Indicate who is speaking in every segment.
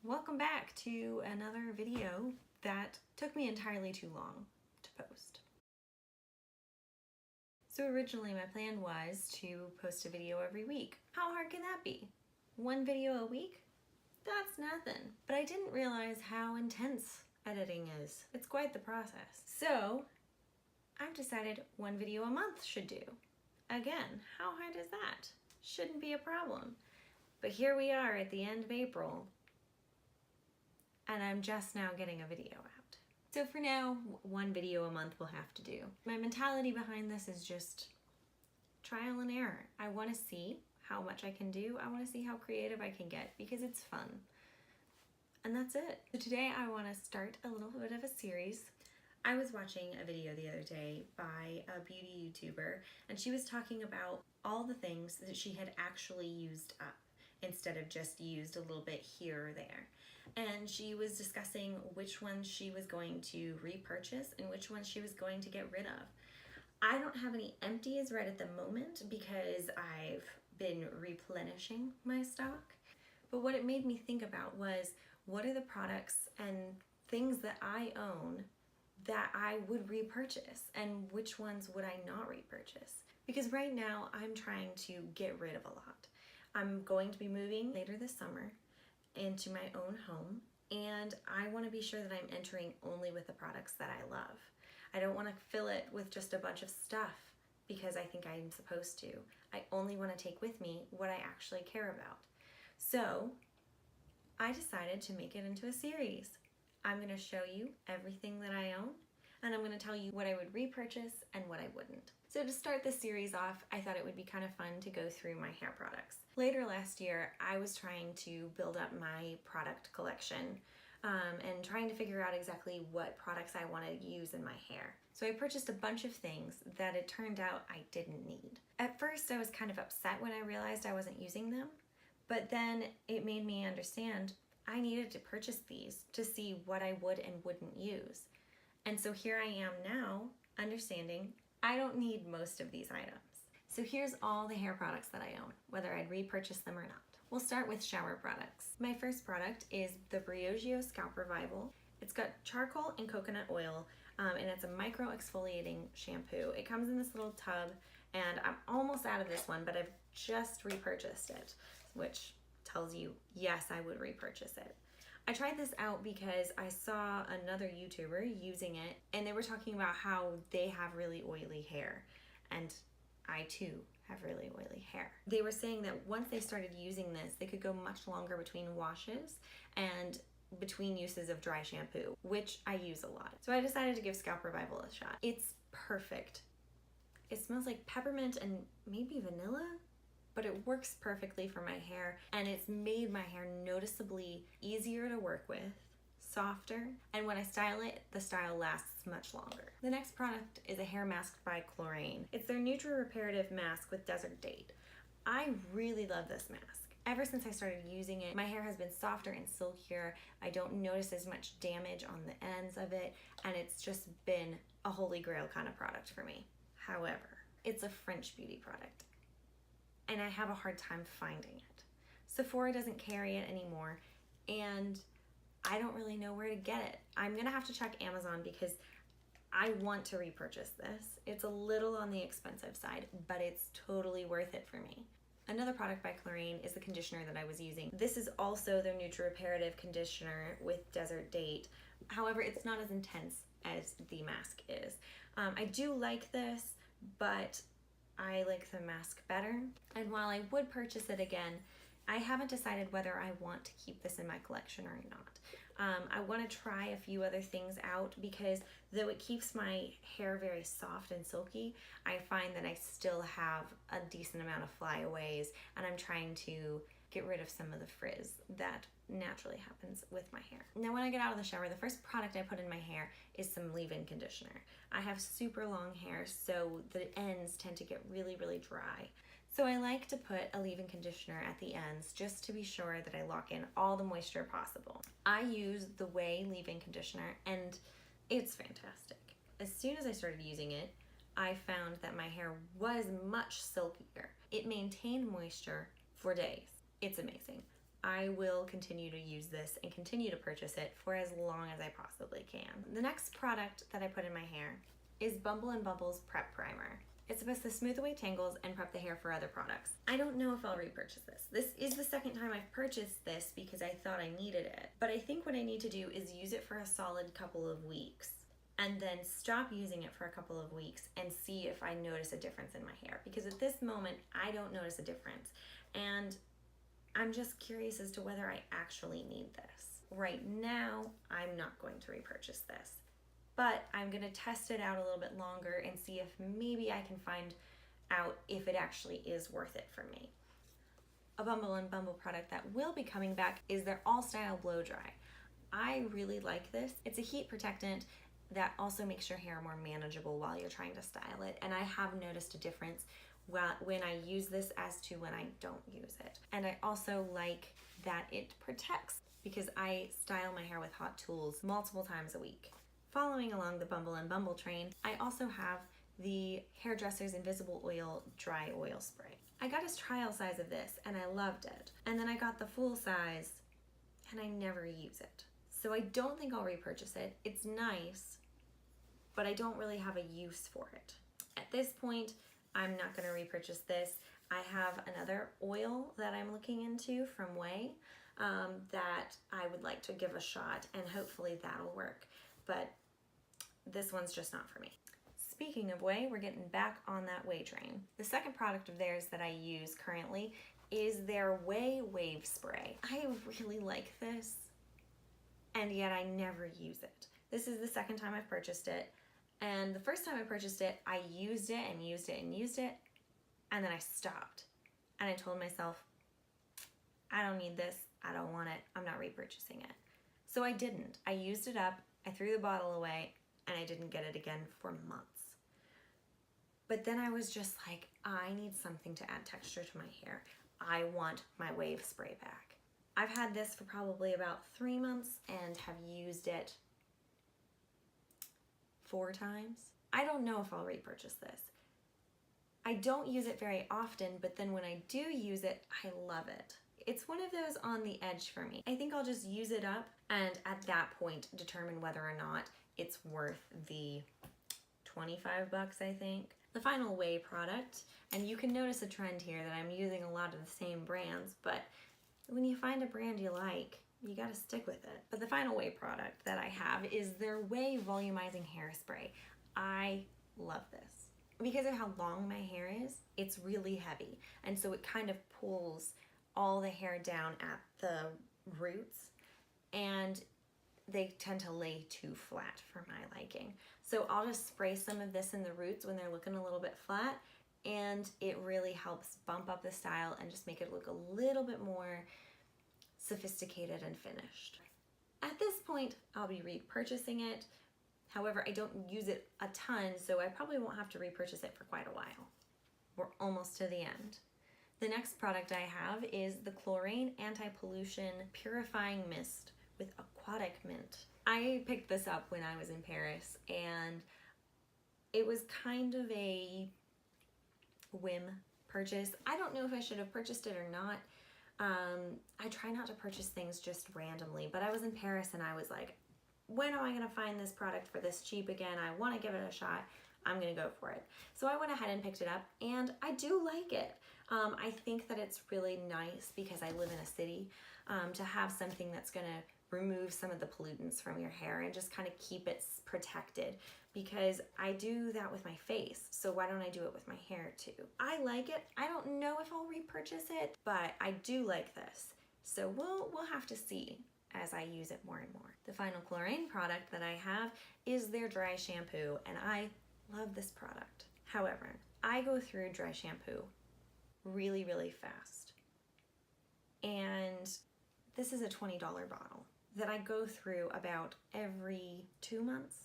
Speaker 1: Welcome back to another video that took me entirely too long to post. So originally my plan was to post a video every week. How hard can that be? One video a week? That's nothing. But I didn't realize how intense editing is. It's quite the process. So I've decided one video a month should do. Again, how hard is that? Shouldn't be a problem. But here we are at the end of April, and I'm just now getting a video out. So for now, one video a month will have to do. My mentality behind this is just trial and error. I want to see how much I can do. I want to see how creative I can get because it's fun. And that's it. So today I want to start a little bit of a series. I was watching a video the other day by a beauty YouTuber, and she was talking about all the things that she had actually used up instead of just used a little bit here or there. And she was discussing which ones she was going to repurchase and which ones she was going to get rid of. I don't have any empties right at the moment because I've been replenishing my stock. But what it made me think about was, what are the products and things that I own that I would repurchase, and which ones would I not repurchase? Because right now I'm trying to get rid of a lot. I'm going to be moving later this summer into my own home, and I want to be sure that I'm entering only with the products that I love. I don't want to fill it with just a bunch of stuff because I think I'm supposed to. I only want to take with me what I actually care about. So I decided to make it into a series. I'm going to show you everything that I own, and I'm going to tell you what I would repurchase and what I wouldn't. So to start this series off, I thought it would be kind of fun to go through my hair products. Later last year, I was trying to build up my product collection and trying to figure out exactly what products I wanted to use in my hair. So I purchased a bunch of things that it turned out I didn't need. At first, I was kind of upset when I realized I wasn't using them, but then it made me understand I needed to purchase these to see what I would and wouldn't use. And so here I am now, understanding I don't need most of these items. So here's all the hair products that I own, whether I'd repurchase them or not. We'll start with shower products. My first product is the Briogeo Scalp Revival. It's got charcoal and coconut oil, and it's a micro exfoliating shampoo. It comes in this little tub, and I'm almost out of this one, but I've just repurchased it, which tells you, yes, I would repurchase it. I tried this out because I saw another YouTuber using it, and they were talking about how they have really oily hair, and I too have really oily hair. They were saying that once they started using this, they could go much longer between washes and between uses of dry shampoo, which I use a lot. So I decided to give Scalp Revival a shot. It's perfect. It smells like peppermint and maybe vanilla, but it works perfectly for my hair, and it's made my hair noticeably easier to work with, softer, and when I style it, the style lasts much longer. The next product is a hair mask by Chlorane. It's their Nutri-Reparative Mask with Desert Date. I really love this mask. Ever since I started using it, my hair has been softer and silkier. I don't notice as much damage on the ends of it, and it's just been a holy grail kind of product for me. However, it's a French beauty product, and I have a hard time finding it. Sephora doesn't carry it anymore, and I don't really know where to get it. I'm gonna have to check Amazon because I want to repurchase this. It's a little on the expensive side, but it's totally worth it for me. Another product by Chlorane is the conditioner that I was using. This is also their Nutri-Reparative conditioner with Desert Date. However, it's not as intense as the mask is. I do like this, but I like the mask better. And while I would purchase it again, I haven't decided whether I want to keep this in my collection or not. I want to try a few other things out because though it keeps my hair very soft and silky, I find that I still have a decent amount of flyaways, and I'm trying to get rid of some of the frizz that naturally happens with my hair. Now when I get out of the shower, the first product I put in my hair is some leave-in conditioner. I have super long hair, so the ends tend to get really, really dry. So I like to put a leave-in conditioner at the ends just to be sure that I lock in all the moisture possible. I use the Way leave-in conditioner, and it's fantastic. As soon as I started using it, I found that my hair was much silkier. It maintained moisture for days. It's amazing. I will continue to use this and continue to purchase it for as long as I possibly can. The next product that I put in my hair is Bumble & Bumble's Prep Primer. It's supposed to smooth away tangles and prep the hair for other products. I don't know if I'll repurchase this. This is the second time I've purchased this because I thought I needed it. But I think what I need to do is use it for a solid couple of weeks and then stop using it for a couple of weeks and see if I notice a difference in my hair. Because at this moment, I don't notice a difference. And I'm just curious as to whether I actually need this. Right now, I'm not going to repurchase this. But I'm gonna test it out a little bit longer and see if maybe I can find out if it actually is worth it for me. A Bumble & Bumble product that will be coming back is their All Style Blow Dry. I really like this. It's a heat protectant that also makes your hair more manageable while you're trying to style it. And I have noticed a difference when I use this as to when I don't use it. And I also like that it protects because I style my hair with hot tools multiple times a week. Following along the Bumble & Bumble train, I also have the Hairdresser's Invisible Oil Dry Oil Spray. I got a trial size of this and I loved it. And then I got the full size and I never use it. So I don't think I'll repurchase it. It's nice, but I don't really have a use for it. At this point, I'm not gonna repurchase this. I have another oil that I'm looking into from Way that I would like to give a shot, and hopefully that'll work. But this one's just not for me. Speaking of Way, we're getting back on that Way train. The second product of theirs that I use currently is their Way Wave Spray. I really like this, and yet I never use it. This is the second time I've purchased it, and the first time I purchased it, I used it and used it and used it, and then I stopped. And I told myself, I don't need this, I don't want it, I'm not repurchasing it. So I didn't. I used it up, I threw the bottle away, and I didn't get it again for months. But then I was just like, I need something to add texture to my hair. I want my Wave Spray back. I've had this for probably about 3 months and have used it 4 times. I don't know if I'll repurchase this. I don't use it very often, but then when I do use it, I love it. It's one of those on the edge for me. I think I'll just use it up and at that point determine whether or not it's worth the 25 bucks, I think. The final Way product, and you can notice a trend here that I'm using a lot of the same brands, but when you find a brand you like, you gotta stick with it. But the final Way product that I have is their Way Volumizing Hairspray. I love this. Because of how long my hair is, it's really heavy, and so it kind of pulls all the hair down at the roots, and they tend to lay too flat for my liking. So I'll just spray some of this in the roots when they're looking a little bit flat, and it really helps bump up the style and just make it look a little bit more sophisticated and finished. At this point, I'll be repurchasing it. However, I don't use it a ton, so I probably won't have to repurchase it for quite a while. We're almost to the end. The next product I have is the Chlorine Anti-Pollution Purifying Mist with Aquatic Mint. I picked this up when I was in Paris, and it was kind of a whim purchase. I don't know if I should have purchased it or not. I try not to purchase things just randomly, but I was in Paris and I was like, when am I gonna find this product for this cheap again? I wanna give it a shot. I'm gonna go for it. So I went ahead and picked it up, and I do like it. I think that it's really nice because I live in a city to have something that's gonna remove some of the pollutants from your hair and just kind of keep it protected, because I do that with my face, so why don't I do it with my hair too? I like it. I don't know if I'll repurchase it, but I do like this. So we'll have to see as I use it more and more. The final chlorine product that I have is their dry shampoo, and I love this product. However, I go through dry shampoo really, really fast. And this is a $20 bottle that I go through about every 2 months.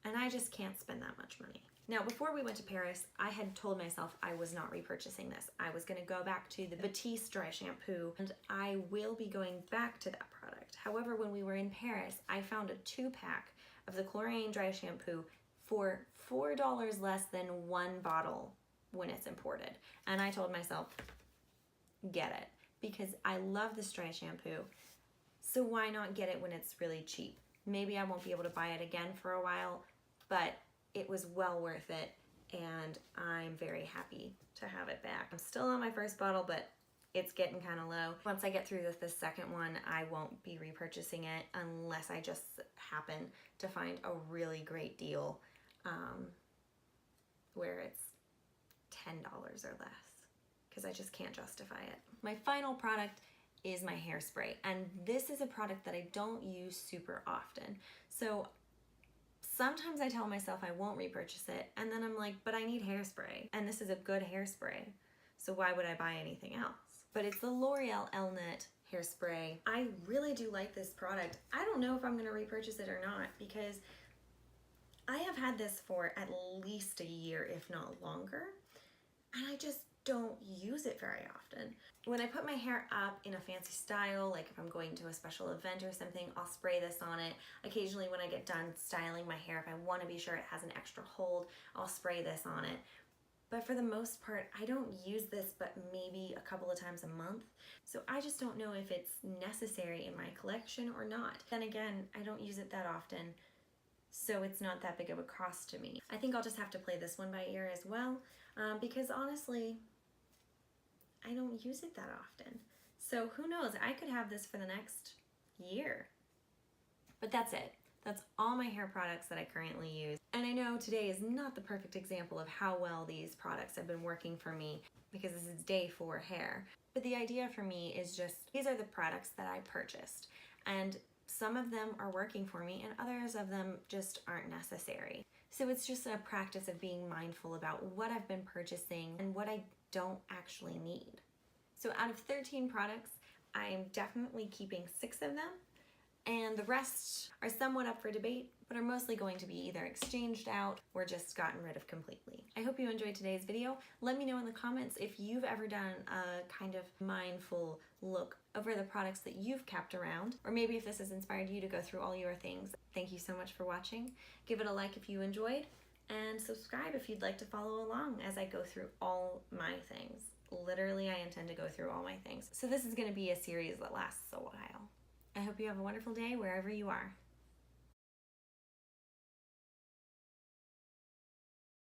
Speaker 1: And I just can't spend that much money. Now, before we went to Paris, I had told myself I was not repurchasing this. I was gonna go back to the Batiste dry shampoo, and I will be going back to that product. However, when we were in Paris, I found a 2-pack of the chlorine dry shampoo for $4 less than 1 bottle when it's imported. And I told myself, get it. because I love this dry shampoo. So why not get it when it's really cheap? Maybe I won't be able to buy it again for a while, but it was well worth it, and I'm very happy to have it back. I'm still on my first bottle, but it's getting kind of low. Once I get through the second one, I won't be repurchasing it unless I just happen to find a really great deal where it's $10 or less, because I just can't justify it. My final product is my hairspray, and this is a product that I don't use super often. So sometimes I tell myself I won't repurchase it, and then I'm like, but I need hairspray, and this is a good hairspray, so why would I buy anything else? But it's the L'Oreal Elnet hairspray. I really do like this product. I don't know if I'm gonna repurchase it or not, because I have had this for at least a year, if not longer, and I just don't use it very often. When I put my hair up in a fancy style, like if I'm going to a special event or something, I'll spray this on it. Occasionally when I get done styling my hair, if I want to be sure it has an extra hold, I'll spray this on it. But for the most part, I don't use this but maybe a couple of times a month. So I just don't know if it's necessary in my collection or not. Then again, I don't use it that often, so it's not that big of a cost to me. I think I'll just have to play this one by ear as well, because honestly, I don't use it that often. So who knows, I could have this for the next year. But that's it. That's all my hair products that I currently use. And I know today is not the perfect example of how well these products have been working for me, because this is day 4 hair. But the idea for me is just, these are the products that I purchased. And some of them are working for me and others of them just aren't necessary. So it's just a practice of being mindful about what I've been purchasing and what I don't actually need. So out of 13 products, I am definitely keeping 6 of them, and the rest are somewhat up for debate, but are mostly going to be either exchanged out or just gotten rid of completely. I hope you enjoyed today's video. Let me know in the comments if you've ever done a kind of mindful look over the products that you've kept around, or maybe if this has inspired you to go through all your things. Thank you so much for watching. Give it a like if you enjoyed, and subscribe if you'd like to follow along as I go through all my things. Literally, I intend to go through all my things. So this is going to be a series that lasts a while. I hope you have a wonderful day wherever you are.